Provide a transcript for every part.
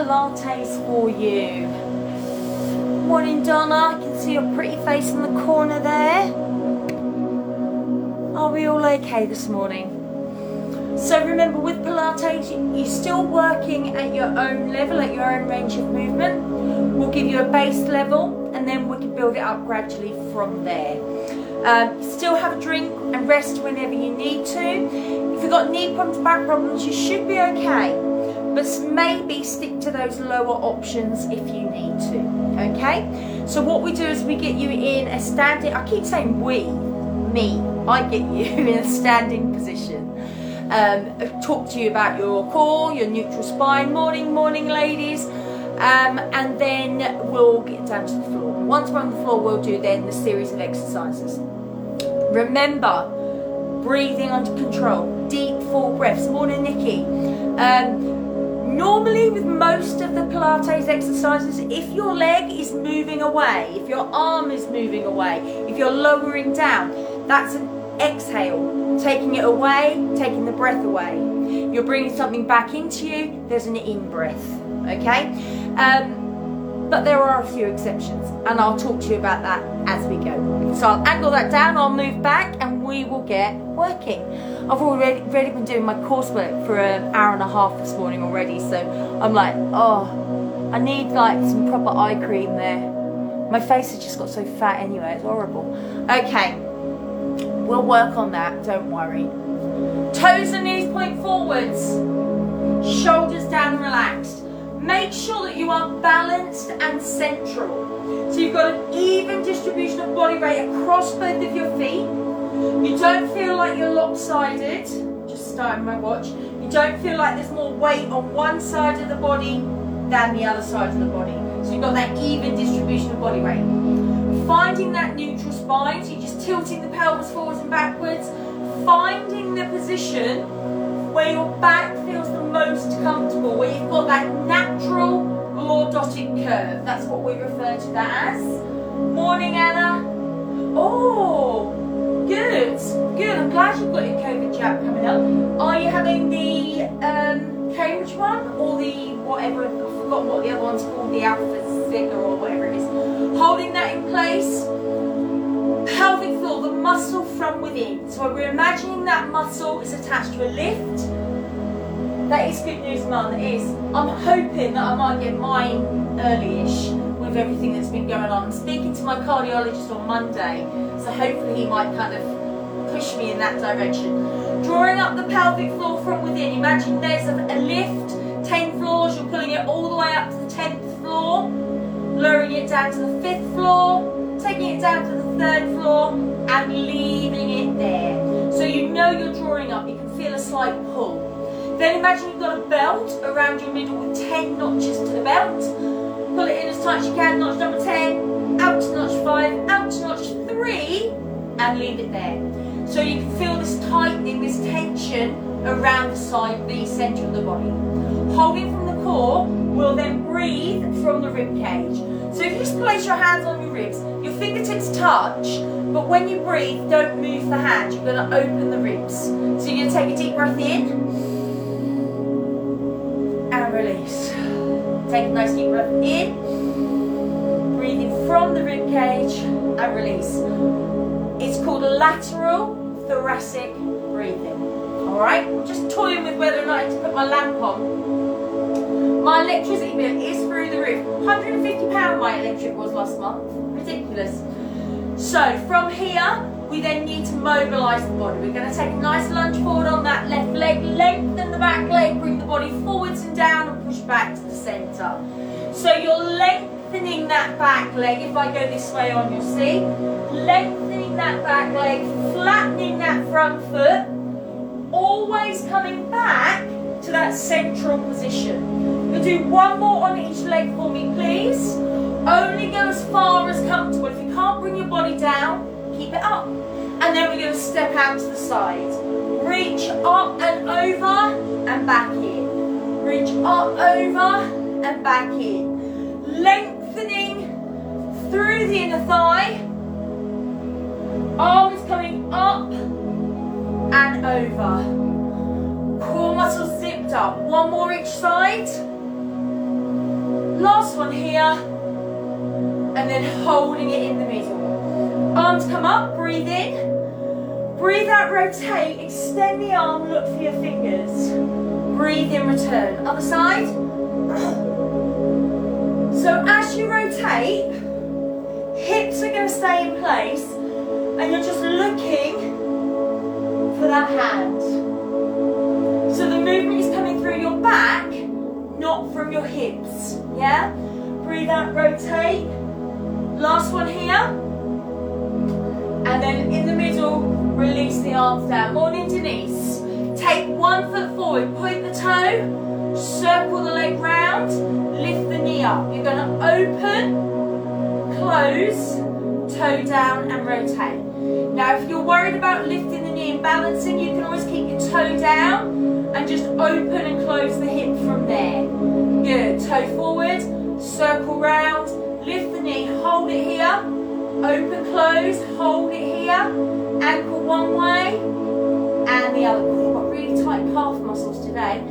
Pilates for you. Morning, Donna. I can see your pretty face in the corner there. Are we all okay this morning? So remember, with Pilates, you're still working at your own level, at your own range of movement. We'll give you a base level, and then we can build it up gradually from there. Still have a drink and rest whenever you need to. If you've got knee problems, back problems, you should be okay. But maybe stick to those lower options if you need to, okay? So what we do is we get you in a standing, I keep saying I get you in a standing position. Talk to you about your core, your neutral spine, morning ladies, and then we'll get down to the floor. Once we're on the floor, we'll do then the series of exercises. Remember, breathing under control, deep full breaths. Morning, Nikki. Normally with most of the Pilates exercises, if your leg is moving away, if your arm is moving away, if you're lowering down, that's an exhale, taking it away, taking the breath away. If you're bringing something back into you, there's an in-breath, okay? But there are a few exceptions, and I'll talk to you about that as we go. So I'll angle that down, I'll move back, and we will get working. I've already been doing my coursework for an hour and a half this morning already, so I'm like, oh, I need like some proper eye cream there. My face has just got so fat anyway, it's horrible. Okay, we'll work on that, don't worry. Toes and knees point forwards, shoulders down and relaxed. Make sure that you are balanced and central. So you've got an even distribution of body weight across both of your feet. You don't feel like you're lopsided, just starting my watch. You don't feel like there's more weight on one side of the body than the other side of the body. So you've got that even distribution of body weight. Finding that neutral spine, so you're just tilting the pelvis forwards and backwards. Finding the position where your back feels the most comfortable, where you've got that natural lordotic curve. That's what we refer to that as. Morning, Anna. Oh, good. I'm glad you've got your COVID jab coming up. Are you having the Cambridge one or the whatever? I've forgotten what the other one's called, the Alpha Zeta or whatever it is. Holding that in place. Pelvic floor, the muscle from within. So we're imagining that muscle is attached to a lift. That is good news, Mum, it is. I'm hoping that I might get mine early-ish with everything that's been going on. I'm speaking to my cardiologist on Monday, so hopefully he might kind of push me in that direction. Drawing up the pelvic floor from within. Imagine there's a lift, 10 floors, you're pulling it all the way up to the 10th floor, lowering it down to the 5th floor, taking it down to the 3rd floor, and leaving it there. So you know you're drawing up, you can feel a slight pull. Then imagine you've got a belt around your middle with 10 notches to the belt. Pull it in as tight as you can, notch number 10, out to notch 5, out to notch 3, and leave it there. So you can feel this tightening, this tension around the side, the centre of the body. Holding from the core, we'll then breathe from the rib cage. So if you just place your hands on your ribs, your fingertips touch, but when you breathe, don't move the hand, you're going to open the ribs. So you're going to take a deep breath in, and release. Take a nice deep breath in, breathing from the rib cage, and release. It's called lateral thoracic breathing. Alright, just toying with whether or not I have to put my lamp on. My electricity bill is through the roof. £150 my electric was last month. Ridiculous. So from here, we then need to mobilise the body. We're going to take a nice lunge forward on that left leg, lengthen the back leg, bring the body forwards and down and push back to the centre. So you're lengthening that back leg. If I go this way on, you'll see. Lengthening that back leg, flattening that front foot, always coming back to that central position. We'll do one more on each leg for me, please. Only go as far as comfortable. If you can't bring your body down, keep it up. And then we're going to step out to the side. Reach up and over and back in. Reach up, over and back in. Lengthening through the inner thigh. Arms coming up and over. Core muscles zipped up. One more each side. Last one here. And then holding it in the middle. Arms come up, breathe in. Breathe out, rotate, extend the arm, look for your fingers. Breathe in, return. Other side. So as you rotate, hips are going to stay in place and you're just looking for that hand. So the movement is coming through your back, not from your hips. Yeah? Breathe out, rotate. Last one here. And then in the middle, release the arms down. Morning Denise. Take 1 foot forward, point the toe, circle the leg round, lift the knee up. You're going to open, close, toe down and rotate. Now if you're worried about lifting the knee and balancing, you can always keep your toe down and just open and close the hip from there. Good. Toe forward, circle round, lift the knee, hold it here, open, close, hold it here, ankle one way and the other. You've got really tight calf muscles today.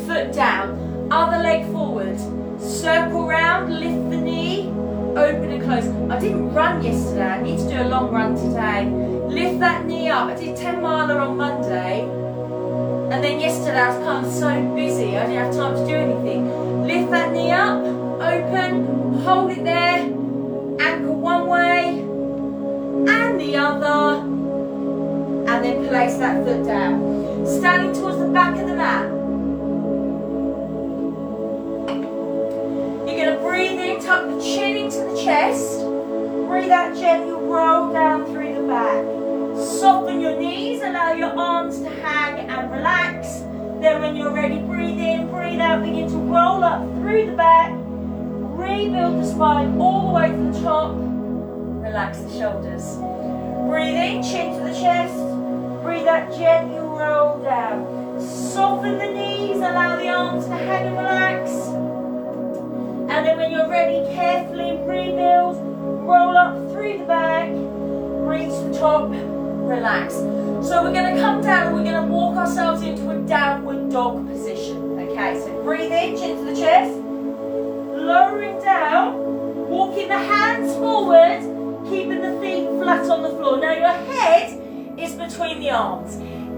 Foot down, other leg forward, circle round, lift the knee, open and close. I didn't run yesterday, I need to do a long run today. Lift that knee up. I did 10 miler on Monday and then yesterday I was kind of so busy I didn't have time to do anything. Lift that knee up, open, hold it there, ankle one way and the other, and then place that foot down. Standing towards the back of the mat. You're going to breathe in, tuck the chin into the chest. Breathe out gently, roll down through the back. Soften your knees, allow your arms to hang and relax. Then when you're ready, breathe in, breathe out, begin to roll up through the back. Rebuild the spine all the way to the top. Relax the shoulders. Breathe in, chin to the chest. Breathe out, gently roll down. Soften the knees, allow the arms to hang and relax. And then when you're ready, carefully rebuild. Roll up through the back. Reach the top. Relax. So we're going to come down and we're going to walk ourselves into a downward dog position. Okay, so breathe in, chin to the chest. Lowering down, walking the hands forward, keeping the feet flat on the floor. Now your head is between the arms.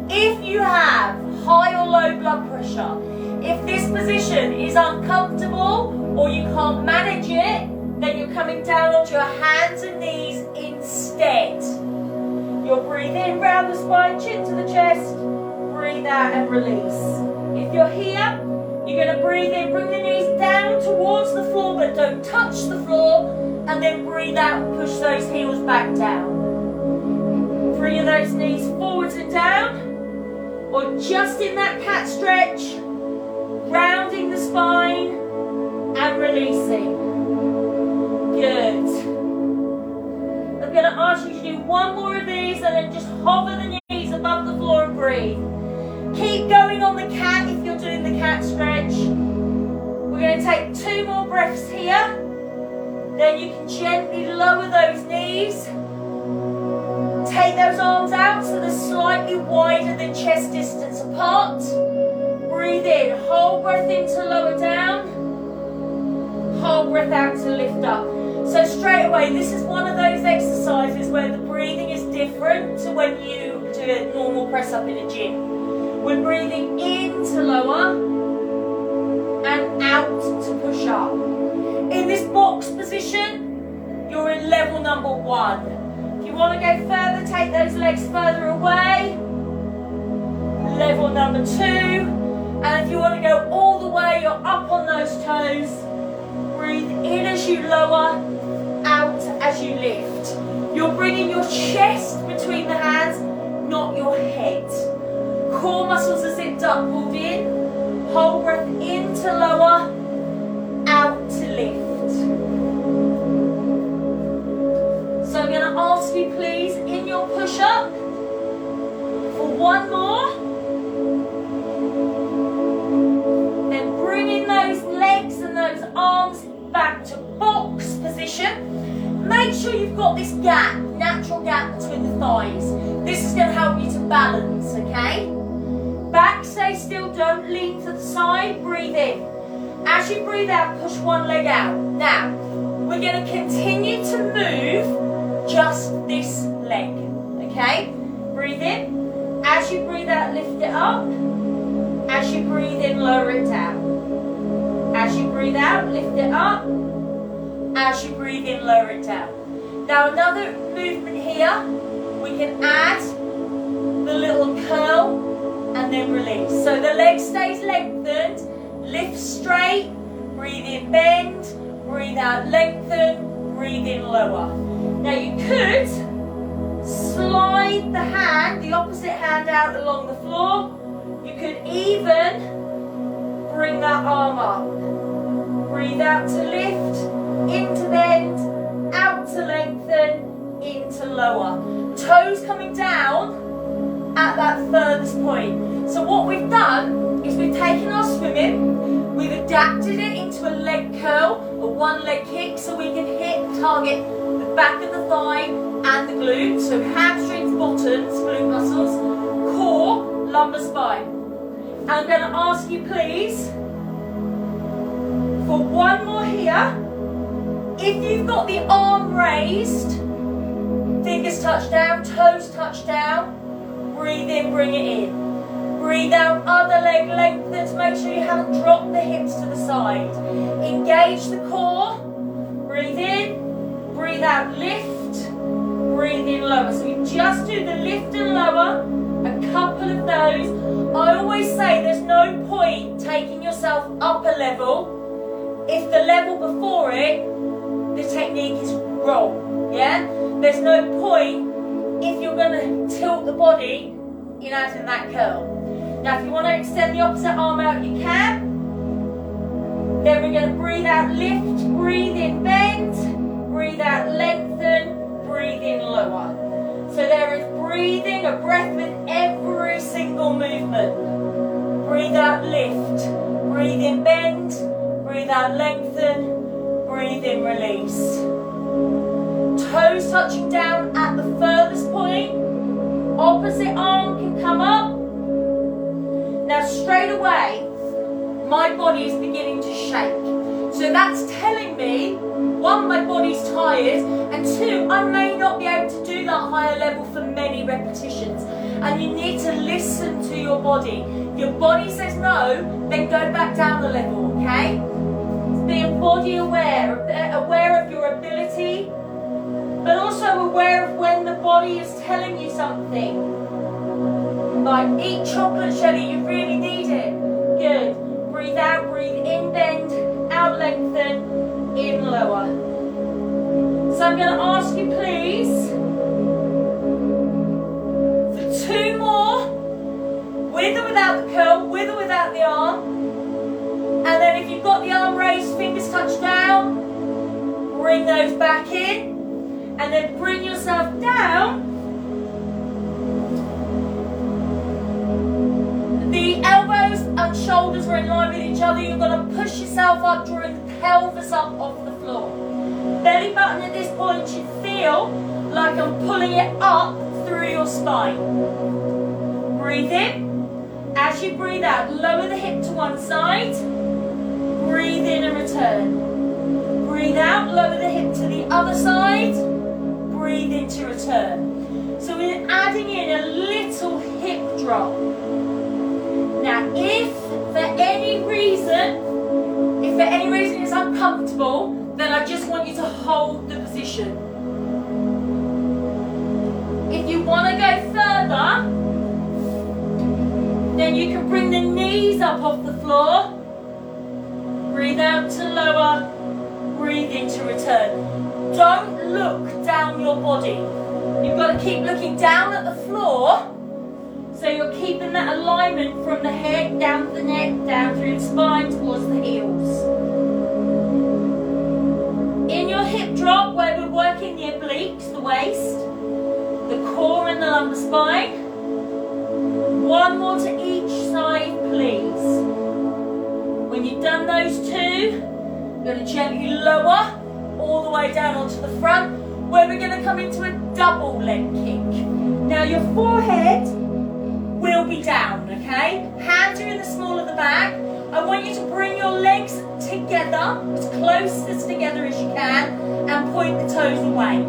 If you have high or low blood pressure, if this position is uncomfortable or you can't manage it, then you're coming down onto your hands and knees instead. You'll breathe in, round the spine, chin to the chest, breathe out and release. If you're here, you're going to breathe in, bring the knees down towards the floor, but don't touch the floor, and then breathe out and push those heels back down. 3 of those knees forwards and down, or just in that cat stretch, rounding the spine and releasing. Good. I'm going to ask you to do 1 more of these and then just hover the knees above the floor and breathe. Keep going on the cat if you're doing the cat stretch. We're going to take 2 more breaths here. Then you can gently lower those knees. Take those arms out so they're slightly wider than chest distance apart. Breathe in, hold breath in to lower down. Hold breath out to lift up. So straight away, this is one of those exercises where the breathing is different to when you do a normal press up in a gym. We're breathing in to lower and out to push up. In this box position, you're in level number 1. If you want to go further, take those legs further away. Level number 2. And if you want to go all the way, you're up on those toes. Breathe in as you lower, out as you lift. You're bringing your chest between the hands, not your head. Core muscles are zipped up, pulled in. Hold breath in to lower, out to lift. So I'm going to ask you please, in your push-up, for 1 more. Then bring in those legs and those arms back to box position. Make sure you've got this gap, natural gap between the thighs. This is going to help you to balance, okay? Back, stay still, don't lean to the side, breathe in. As you breathe out, push one leg out. Now, we're going to continue to move just this leg, okay? Breathe in. As you breathe out, lift it up. As you breathe in, lower it down. As you breathe out, lift it up. As you breathe in, lower it down. Now, another movement here, we can add the little curl and then release. So the leg stays lengthened, lift straight, breathe in, bend, breathe out, lengthen, breathe in, lower. Now you could slide the hand, the opposite hand out along the floor. You could even bring that arm up. Breathe out to lift, into bend, out to lengthen, into lower. Toes coming down at that furthest point. So what we've done is we've taken our swimming, we've adapted it into a leg curl, a one leg kick, so we can target the back of the thigh and the glutes, so hamstrings, bottoms, glute muscles, core, lumbar spine. And I'm going to ask you please, for one more here, if you've got the arm raised, fingers touch down, toes touch down, breathe in, bring it in. Breathe out, other leg lengthens, make sure you haven't dropped the hips to the side. Engage the core, breathe in, breathe out, lift, breathe in, lower. So we just do the lift and lower, a couple of those. I always say there's no point taking yourself up a level if the level before it, the technique is wrong, yeah? There's no point if you're going to tilt the body in adding that curl. Now if you want to extend the opposite arm out, you can. Then we're going to breathe out, lift, breathe in, bend, breathe out, lengthen, breathe in, lower. So there is breathing, a breath with every single movement. Breathe out, lift, breathe in, bend, breathe out, lengthen, breathe in, release. Toes touching down at the furthest point. Opposite arm can come up. Now straight away, my body is beginning to shake. So that's telling me, one, my body's tired, and two, I may not be able to do that higher level for many repetitions. And you need to listen to your body. If your body says no, then go back down the level, okay? It's being body aware, aware of your ability, but also aware of when the body is telling you something. Like, eat chocolate, Shelley, you really need it. Good. Breathe out, breathe in, bend, out, lengthen, in, lower. So I'm going to ask you, please, for two more, with or without the curl, with or without the arm. And then if you've got the arm raised, fingers touch down, bring those back in. And then bring yourself down. The elbows and shoulders are in line with each other. You're going to push yourself up, drawing the pelvis up off the floor. Belly button at this point should feel like I'm pulling it up through your spine. Breathe in. As you breathe out, lower the hip to one side. Breathe in and return. Breathe out, lower the hip to the other side. Breathe in to return. So we're adding in a little hip drop. Now if for any reason it's uncomfortable, then I just want you to hold the position. If you want to go further, then you can bring the knees up off the floor. Breathe out to lower, breathe in to return. Don't look down your body. You've got to keep looking down at the floor, so you're keeping that alignment from the head, down to the neck, down through the spine, towards the heels. In your hip drop, where we're working the obliques, the waist, the core and the lumbar spine, one more to each side, please. When you've done those two, you're going to gently lower all the way down onto the front, where we're going to come into a double leg kick. Now your forehead will be down, okay? Hands are in the small of the back. I want you to bring your legs together, as close as together as you can, and point the toes away.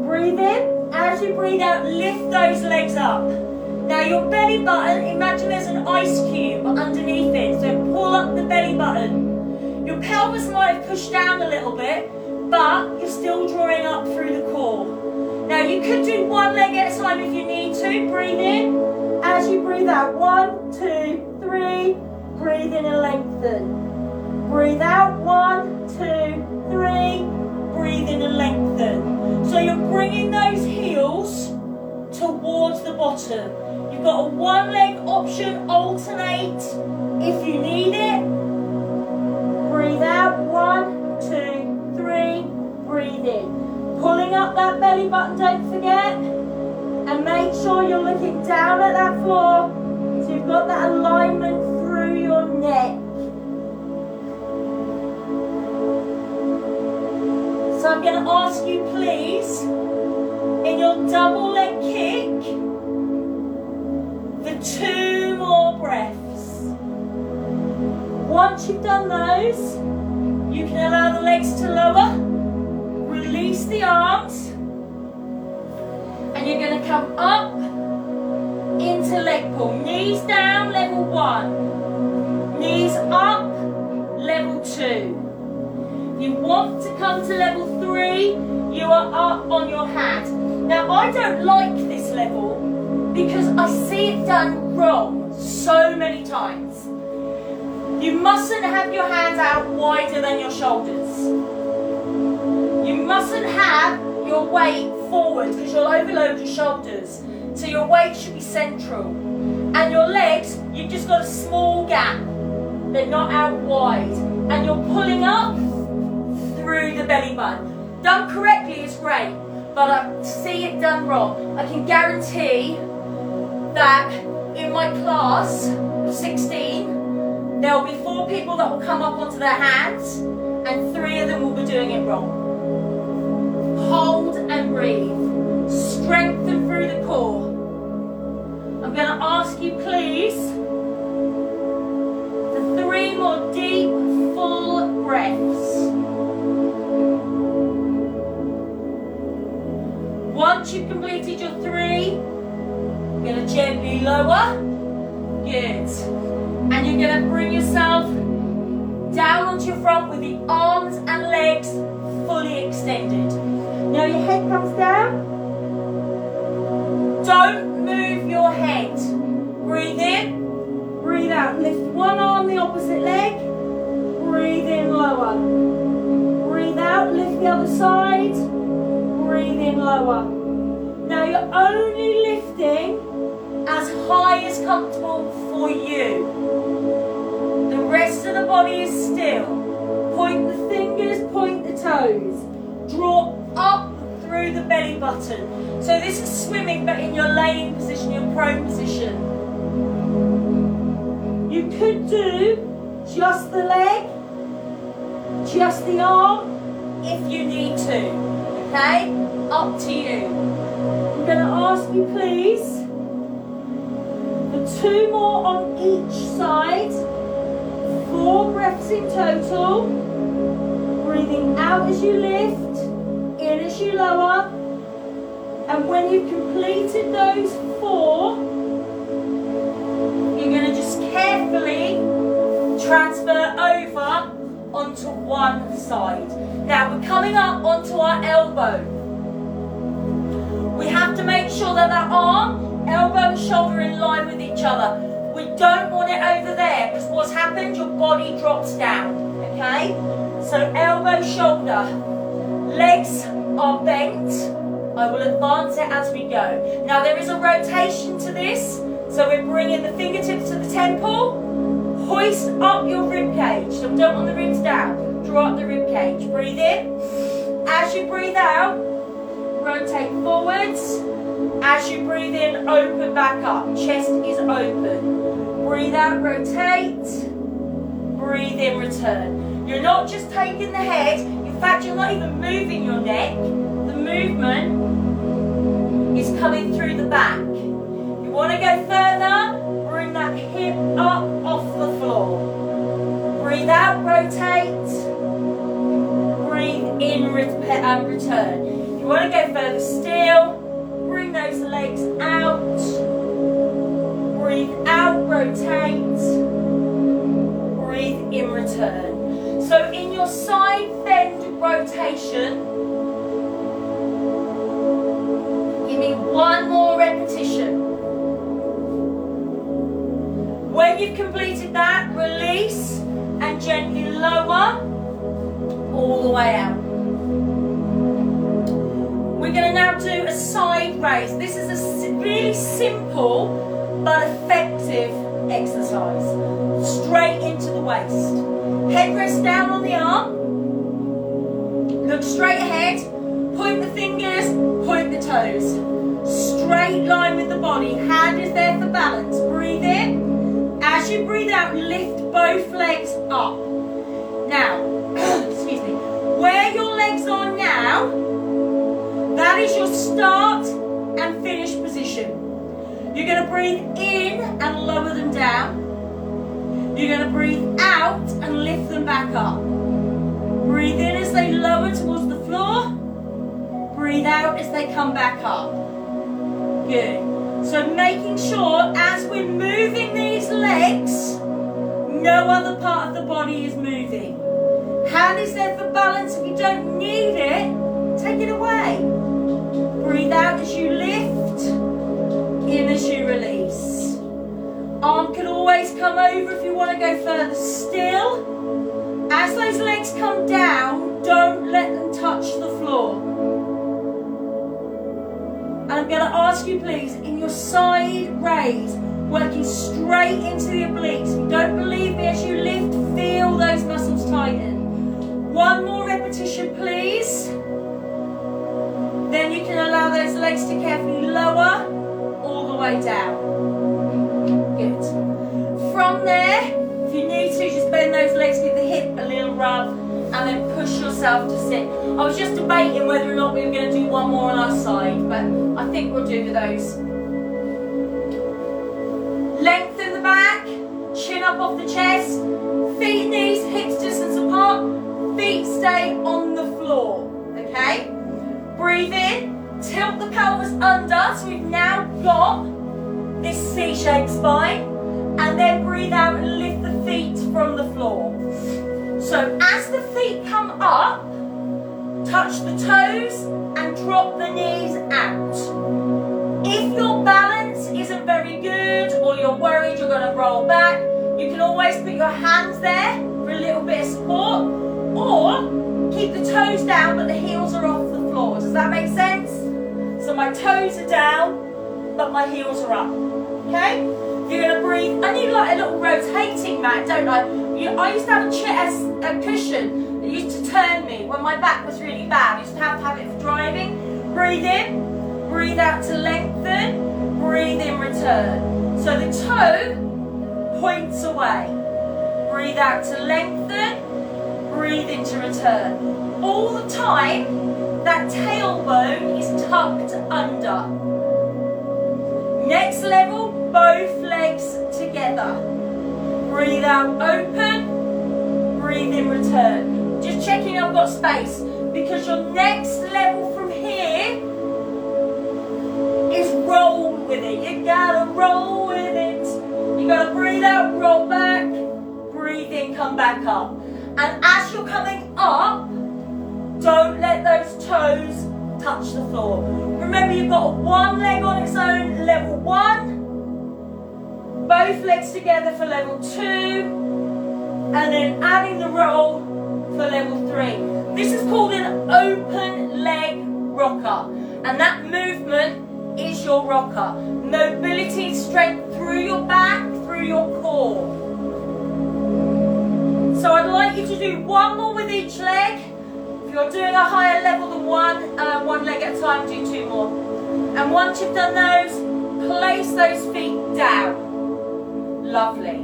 Breathe in. As you breathe out, lift those legs up. Now your belly button, imagine there's an ice cube underneath it, so pull up the belly button. Your pelvis might have pushed down a little bit, but you're still drawing up through the core. Now you could do one leg at a time if you need to. Breathe in. As you breathe out, 1, 2, 3. Breathe in and lengthen. Breathe out, 1, 2, 3. Breathe in and lengthen. So you're bringing those heels towards the bottom. You've got a one leg option, alternate if you need it. Breathe out, 1, 2, 3. Breathe in. Pulling up that belly button, don't forget. And make sure you're looking down at that floor so you've got that alignment through your neck. So I'm going to ask you, please, in your double leg kick, for 2 more breaths. Once you've done those, you can allow the legs to lower, release the arms, and you're going to come up into leg pull. Knees down, level 1. Knees up, level 2. If you want to come to level 3, you are up on your hat. Now, I don't like this level because I see it done wrong so many times. You mustn't have your hands out wider than your shoulders. You mustn't have your weight forward because you'll overload your shoulders. So your weight should be central. And your legs, you've just got a small gap. They're not out wide. And you're pulling up through the belly button. Done correctly is great, but I see it done wrong. I can guarantee that in my class of 16, there will be 4 people that will come up onto their hands, and 3 of them will be doing it wrong. Hold and breathe. Strengthen through the core. I'm going to ask you, please, for 3 more deep, full breaths. Once you've completed your 3, you're going to gently lower. Good. And you're going to bring yourself down onto your front with the arms and legs fully extended. Now your head comes down. Don't move your head. Breathe in, breathe out. Lift one arm, the opposite leg. Breathe in, lower. Breathe out, lift the other side. Breathe in, lower. Now you're only lifting as high as comfortable for you. The rest of the body is still. Point the fingers, point the toes. Draw up through the belly button. So this is swimming, but in your laying position, your prone position. You could do just the leg, just the arm, if you need to. Okay? Up to you. I'm going to ask you, please, for 2 more on each side. 4 breaths in total. Breathing out as you lift, in as you lower. And when you've completed those 4, you're going to just carefully transfer over onto one side. Now we're coming up onto our elbow. We have to make sure that that arm, elbow and shoulder are in line with each other. We don't want it over there because what's happened, your body drops down. Okay? So elbow, shoulder. Legs are bent. I will advance it as we go. Now there is a rotation to this. So we're bringing the fingertips to the temple. Hoist up your rib cage. So we don't want the ribs down. Draw up the rib cage. Breathe in. As you breathe out, rotate forwards. As you breathe in, open back up. Chest is open. Breathe out, rotate. Breathe in, return. You're not just taking the head. In fact, you're not even moving your neck. The movement is coming through the back. If you want to go further, bring that hip up off the floor. Breathe out, rotate. Breathe in, and return. If you want to go further still, bring those legs out. Breathe out, rotate. Breathe in, return. So in your side bend rotation, give me one more repetition. When you've completed that, release and gently lower all the way out. We're going to now do a side raise. This is a really simple but effective exercise. Straight into the waist. Head rests down on the arm. Look straight ahead. Point the fingers, point the toes. Straight line with the body. Hand is there for balance. Breathe in. As you breathe out, lift both legs up. Now, excuse me, where your legs are now, that is your start and finish position. You're going to breathe in and lower them down. You're going to breathe out and lift them back up. Breathe in as they lower towards the floor. Breathe out as they come back up. Good. So making sure as we're moving these legs, no other part of the body is moving. Hand is there for balance. If you don't need it, take it away. Breathe out as you lift, in as you release. Arm can always come over if you want to go further still. As those legs come down, don't let them touch the floor. And I'm going to ask you please, in your side raise, working straight into the obliques. If you don't believe me, as you lift, feel those muscles tighten. One more repetition, please. Then you can allow those legs to carefully lower all the way down. Good. From there, if you need to, just bend those legs, give the hip a little rub, and then push yourself to sit. I was just debating whether or not we were going to do one more on our side, but I think we'll do those. Lengthen the back, chin up off the chest, feet, knees, hips distance apart, feet stay on the floor, okay? Breathe in, tilt the pelvis under, so we've now got this C-shaped spine, and then breathe out and lift the feet from the floor. So as the feet come up, touch the toes and drop the knees out. If your balance isn't very good or you're worried you're going to roll back, you can always put your hands there for a little bit of support, or keep the toes down but the heels are off the floor. Does that make sense? So my toes are down but my heels are up. Okay? You're going to breathe. I need like a little rotating mat, don't I? I used to have a cushion that used to turn me when my back was really bad. I used to have it for driving. Breathe in, breathe out to lengthen, breathe in, return. So the toe points away. Breathe out to lengthen, breathe in to return. All the time, that tailbone is tucked under. Next level, both legs together. Breathe out, open, breathe in, return. Just checking I've got space, because your next level from here is roll with it. You gotta roll with it. You gotta breathe out, roll back, breathe in, come back up. And as you're coming up, don't let those toes touch the floor. Remember, you've got one leg on its own, level 1. Both legs together for level 2, and then adding the roll for level 3. This is called an open leg rocker, and that movement is your rocker. Mobility, strength through your back, through your core. So I'd like you to do one more with each leg. If you're doing a higher level than one leg at a time, do 2 more. And once you've done those, place those feet down. Lovely.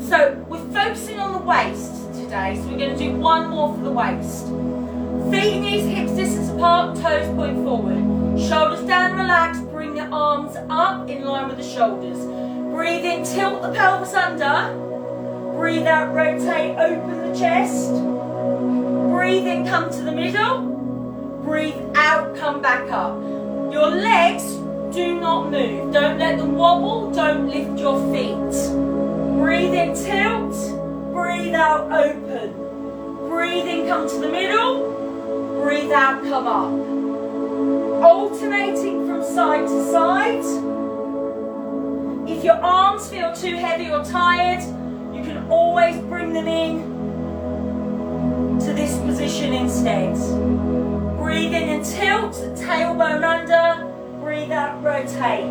So we're focusing on the waist today, so we're going to do one more for the waist. Feet, knees, hips distance apart, toes point forward. Shoulders down, relax, bring the arms up in line with the shoulders. Breathe in, tilt the pelvis under. Breathe out, rotate, open the chest. Breathe in, come to the middle. Breathe out, come back up. Your legs do not move. Don't let them wobble. Don't lift your feet. Breathe in, tilt. Breathe out, open. Breathe in, come to the middle. Breathe out, come up. Alternating from side to side. If your arms feel too heavy or tired, you can always bring them in to this position instead. Breathe in and tilt, the tailbone under. Breathe out, rotate.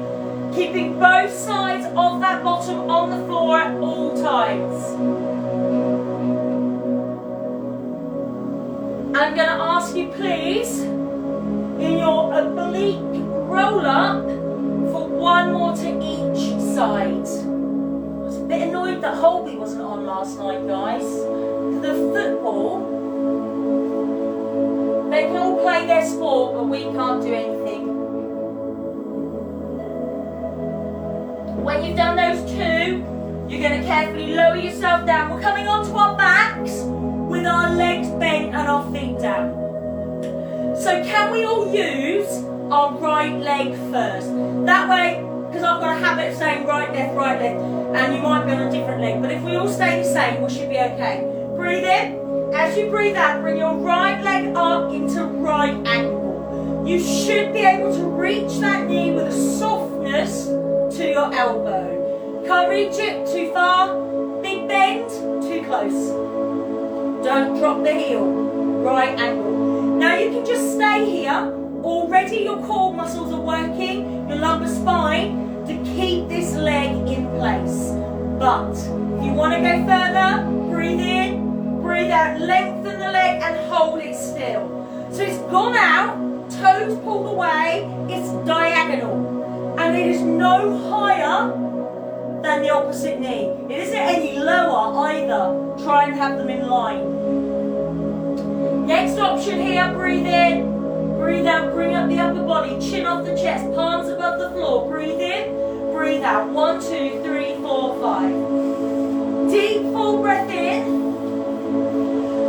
Keeping both sides of that bottom on the floor at all times. I'm going to ask you please, in your oblique roll up, for one more to each side. I was a bit annoyed that Holby wasn't on last night, guys. The football, they can all play their sport, but we can't do anything. When you've done those two, you're going to carefully lower yourself down. We're coming onto our backs with our legs bent and our feet down. So can we all use our right leg first? That way, because I've got a habit of saying right, left, and you might be on a different leg, but if we all stay the same, we should be okay. Breathe in. As you breathe out, bring your right leg up into right angle. You should be able to reach that knee with a softness to your elbow. Can't reach it too far. Big bend, too close. Don't drop the heel. Right angle. Now you can just stay here. Already your core muscles are working, your lumbar spine, to keep this leg in place. But if you want to go further, breathe in, breathe out, lengthen the leg and hold it still. So it's gone out, toes pulled away, it's diagonal. And it is no higher than the opposite knee. It isn't any lower either. Try and have them in line. Next option here, breathe in, breathe out, bring up the upper body, chin off the chest, palms above the floor. Breathe in, breathe out. 1, 2, 3, 4, 5. Deep full breath in.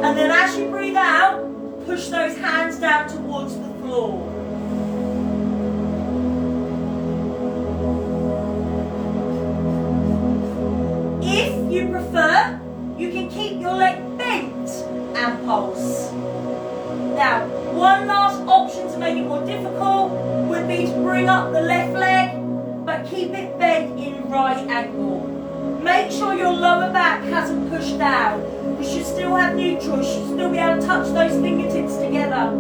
And then as you breathe out, push those hands down towards the floor. If you prefer, you can keep your leg bent and pulse. Now, one last option to make it more difficult would be to bring up the left leg, but keep it bent in right angle. Make sure your lower back hasn't pushed down. You should still have neutral, you should still be able to touch those fingertips together.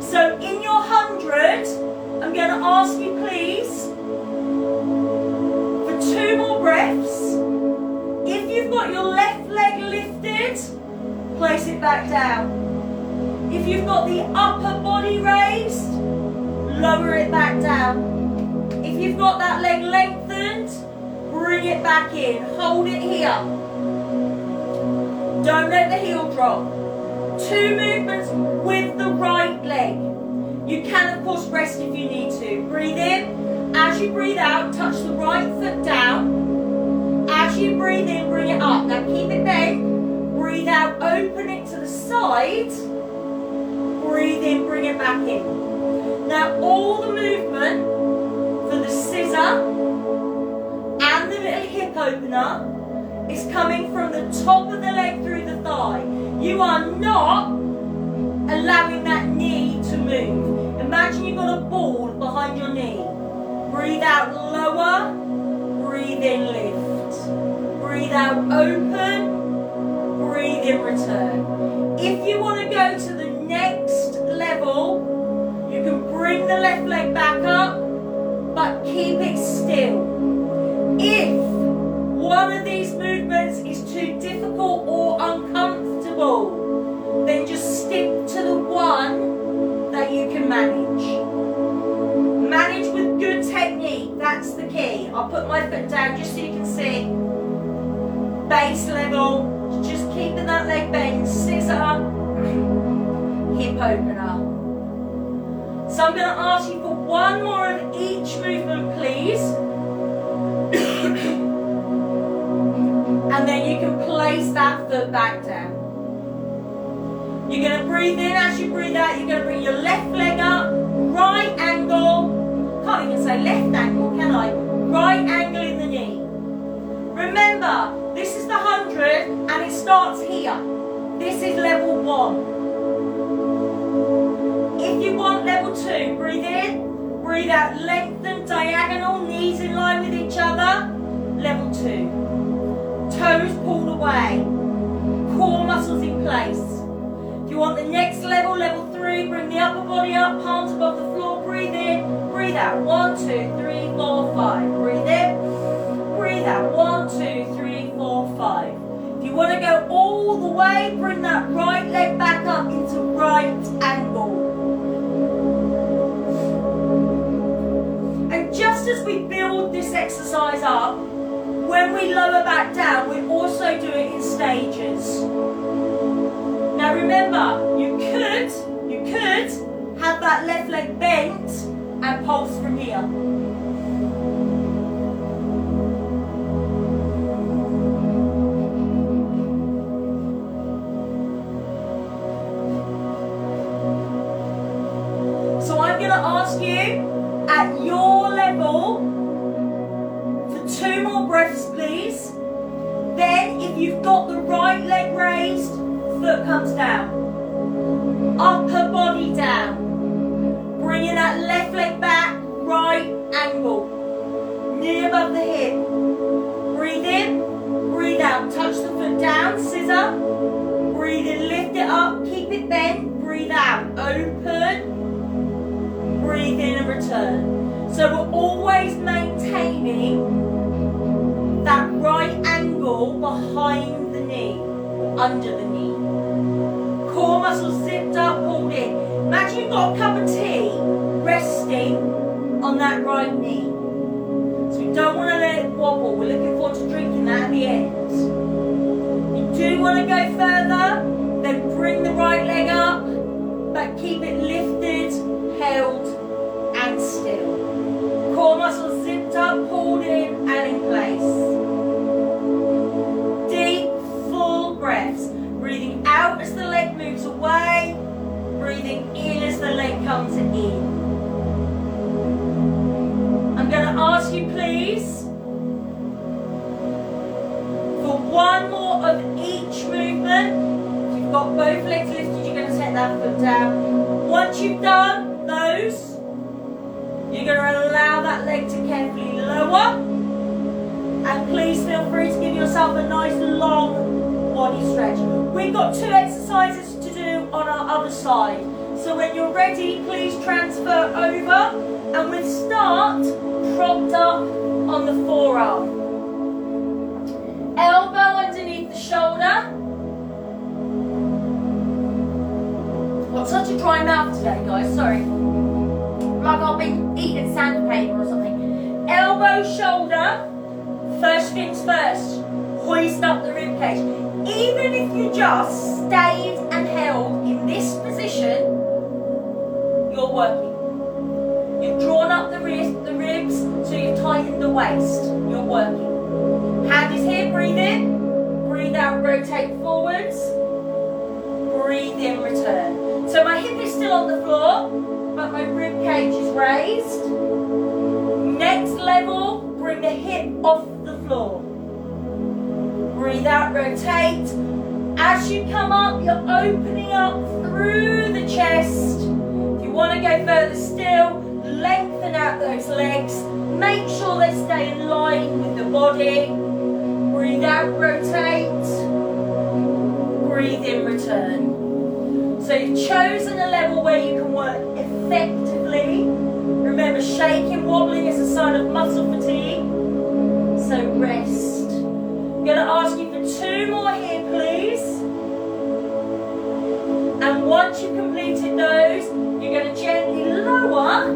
So in your 100, I'm going to ask you please, for 2 more breaths, if you've got your left leg lifted, place it back down. If you've got the upper body raised, lower it back down. If you've got that leg lengthened, bring it back in. Hold it here. Don't let the heel drop. 2 movements with the right leg. You can of course rest if you need to. Breathe in. As you breathe out, touch the right foot down. As you breathe in, bring it up. Now keep it bent. Breathe out, open it to the side. Breathe in, bring it back in. Now all the movement for the scissor and the little hip opener is coming from the top of the leg through the thigh. You are not allowing that knee to move. Imagine you've got a ball behind your knee. Breathe out, lower. Breathe in, lift. Breathe out, open. Breathe in, return. If you want to go to the next level, you can bring the left leg back up, but keep it still. If one of these movements is too difficult or uncomfortable, then just stick to the one that you can manage. Manage with good technique, that's the key. I'll put my foot down just so you can see. Base level, just keeping that leg bent, scissor, hip opener. So I'm going to ask you for one more of each movement, please. And then you can place that foot back down. You're going to breathe in. As you breathe out, you're going to bring your left leg up, right angle. Can't even say left angle, can I? Right angle in the knee. Remember, this is the 100 and it starts here. This is level 1. If you want level 2, breathe in, breathe out, lengthen, diagonal, knees in line with each other. Level 2. Toes pulled away, core muscles in place. If you want the next level, level 3, bring the upper body up, palms above the floor, breathe in, breathe out. 1, 2, 3, 4, 5. Breathe in, breathe out. 1, 2, 3, 4, 5. If you want to go all the way, bring that right leg back up into right angle. And just as we build this exercise up, when we lower back down, we also do it in stages. Now remember, you could have that left leg bent and pulse from here. So I'm going to ask you, at your level, for 2 more breaths, please. Then, if you've got the right leg raised, foot comes down. Upper body down. Bringing that left leg back, right angle. Knee above the hip. Breathe in, breathe out. Touch the foot down, scissor. Breathe in, lift it up, keep it bent. Breathe out, open. Breathe in and return. So we're always maintaining that right angle behind the knee, under the knee. Core muscles zipped up, pulled in. Imagine you've got a cup of tea resting on that right knee. So we don't want to let it wobble. We're looking forward to drinking that at the end. You do want to go further, then bring the right leg up, but keep it lifted, held, and still. Core muscles zipped up, pulled in, and in place. Deep, full breaths. Breathing out as the leg moves away. Breathing in as the leg comes in. I'm going to ask you, please, for 1 more of each movement. If you've got both legs lifted, you're going to set that foot down. Once you've done those, you're going to allow that leg to carefully lower. And please feel free to give yourself a nice long body stretch. We've got 2 exercises to do on our other side. So when you're ready, please transfer over. And we'll start propped up on the forearm. Elbow underneath the shoulder. Got such a dry mouth today, guys, sorry. Like I've been eating sandpaper or something. Elbow, shoulder, first things first. Hoist up the ribcage. Even if you just stayed and held in this position, you're working. You've drawn up the ribs, so you've tightened the waist. You're working. Hand is here, breathe in. Breathe out, rotate forwards. Breathe in, return. So my hip is still on the floor, but my rib cage is raised. Next level, bring the hip off the floor. Breathe out, rotate. As you come up, you're opening up through the chest. If you want to go further still, lengthen out those legs. Make sure they stay in line with the body. Breathe out, rotate. Breathe in, return. So you've chosen a level where you can work effectively. Remember, shaking, wobbling is a sign of muscle fatigue. So rest. I'm going to ask you for 2 more here, please. And once you've completed those, you're going to gently lower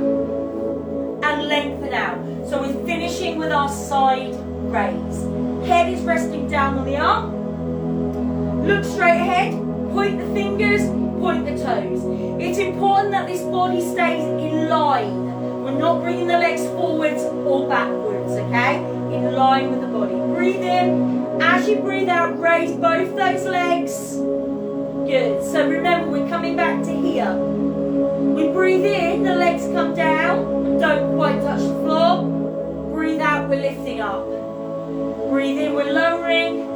and lengthen out. So we're finishing with our side raise. Head is resting down on the arm. Look straight ahead. Point the fingers, point the toes. It's important that this body stays in line. We're not bringing the legs forwards or backwards, okay? In line with the body. Breathe in, As you breathe out, raise both those legs. Good. So remember, we're coming back to here. We breathe in, the legs come down, don't quite touch the floor. Breathe out, we're lifting up. Breathe in, we're lowering.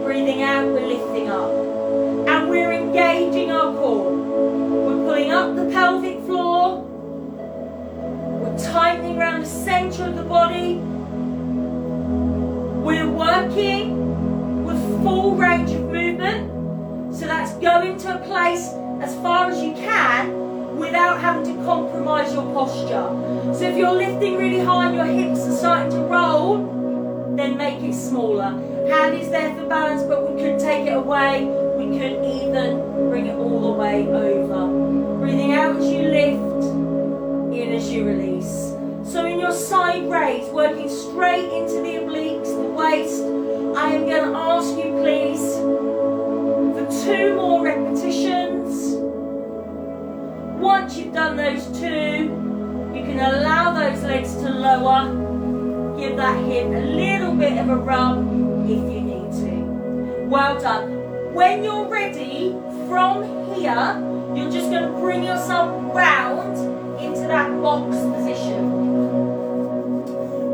Breathing out, we're lifting up. And we're engaging our core. We're pulling up the pelvic floor. We're tightening around the center of the body. We're working with full range of movement. So that's going to a place as far as you can without having to compromise your posture. So if you're lifting really high and your hips are starting to roll, then make it smaller. Hand is there for balance, but we could take it away. We could even bring it all the way over. Breathing out as you lift, in as you release. So in your side raise, working straight into the obliques, the waist, I am going to ask you please for 2 more repetitions. Once you've done those 2, you can allow those legs to lower. Give that hip a little bit of a rub if you need to. Well done. When you're ready, from here, you're just going to bring yourself round into that box position.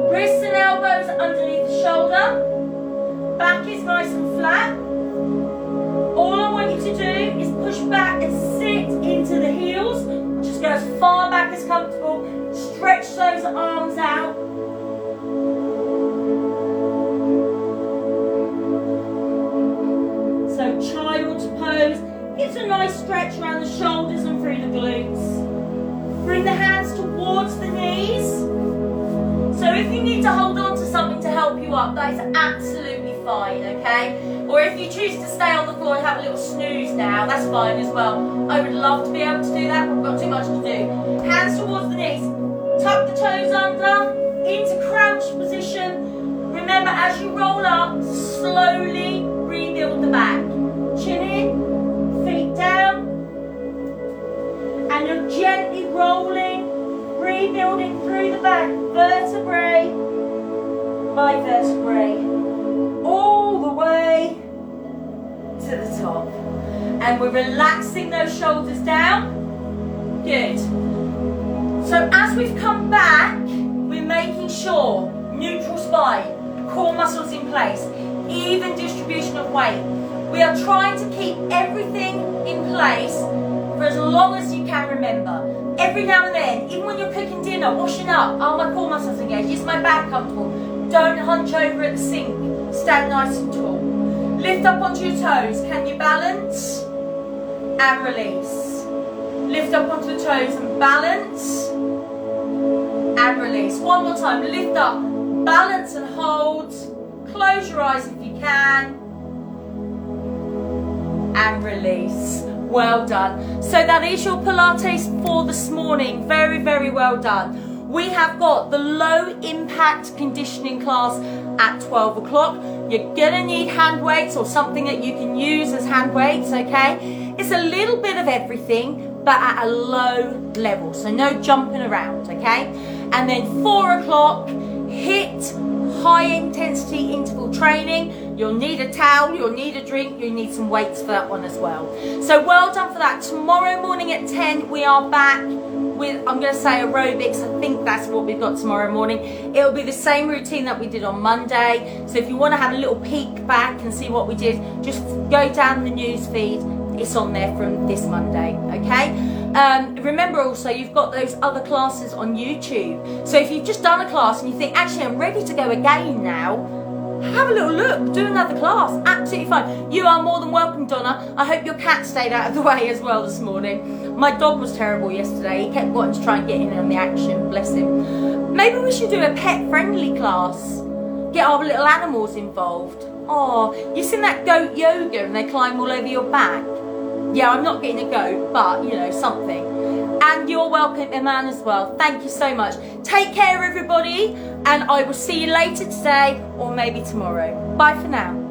Wrists and elbows underneath the shoulder. Back is nice and flat. All I want you to do is push back and sit into the heels. Just go as far back as comfortable. Stretch those arms out. So child's pose. Gives a nice stretch around the shoulders and through the glutes. Bring the hands towards the knees. So if you need to hold on to something to help you up, that is absolutely fine, okay? Or if you choose to stay on the floor and have a little snooze now, that's fine as well. I would love to be able to do that, but I've got too much to do. Hands towards the knees. Tuck the toes under, into crouch position. Remember, as you roll up, slowly rebuild the back. Chin in, feet down. And you're gently rolling, rebuilding through the back, vertebrae by vertebrae, all the way to the top. And we're relaxing those shoulders down. Good. So as we've come back, we're making sure neutral spine, core muscles in place, even distribution of weight. We are trying to keep everything in place for as long as you can remember. Every now and then, even when you're cooking dinner, washing up, are my core muscles engaged? Is my back comfortable? Don't hunch over at the sink. Stand nice and tall. Lift up onto your toes. Can you balance? And release. Lift up onto the toes and balance. And release. One more time. Lift up, balance and hold. Close your eyes if you can. And release. Well done. So that is your Pilates for this morning. Very, very well done. We have got the low impact conditioning class at 12 o'clock. You're gonna need hand weights or something that you can use as hand weights, okay? It's a little bit of everything, but at a low level. So no jumping around, okay? And then 4 o'clock, HIIT, high intensity interval training. You'll need a towel, you'll need a drink, you'll need some weights for that one as well. So well done for that. Tomorrow morning at 10, we are back with, I'm going to say aerobics. I think that's what we've got tomorrow morning. It'll be the same routine that we did on Monday. So if you want to have a little peek back and see what we did, just go down the news feed. It's on there from this Monday, okay? Remember also, you've got those other classes on YouTube. So if you've just done a class and you think, actually, I'm ready to go again now, have a little look, do another class, absolutely fine. You are more than welcome, Donna. I hope your cat stayed out of the way as well this morning. My dog was terrible yesterday. He kept wanting to try and get in on the action, bless him. Maybe we should do a pet-friendly class. Get our little animals involved. Oh, you've seen that goat yoga and they climb all over your back? Yeah, I'm not getting a goat, but, you know, something. And you're welcome, Iman, as well. Thank you so much. Take care, everybody, and I will see you later today or maybe tomorrow. Bye for now.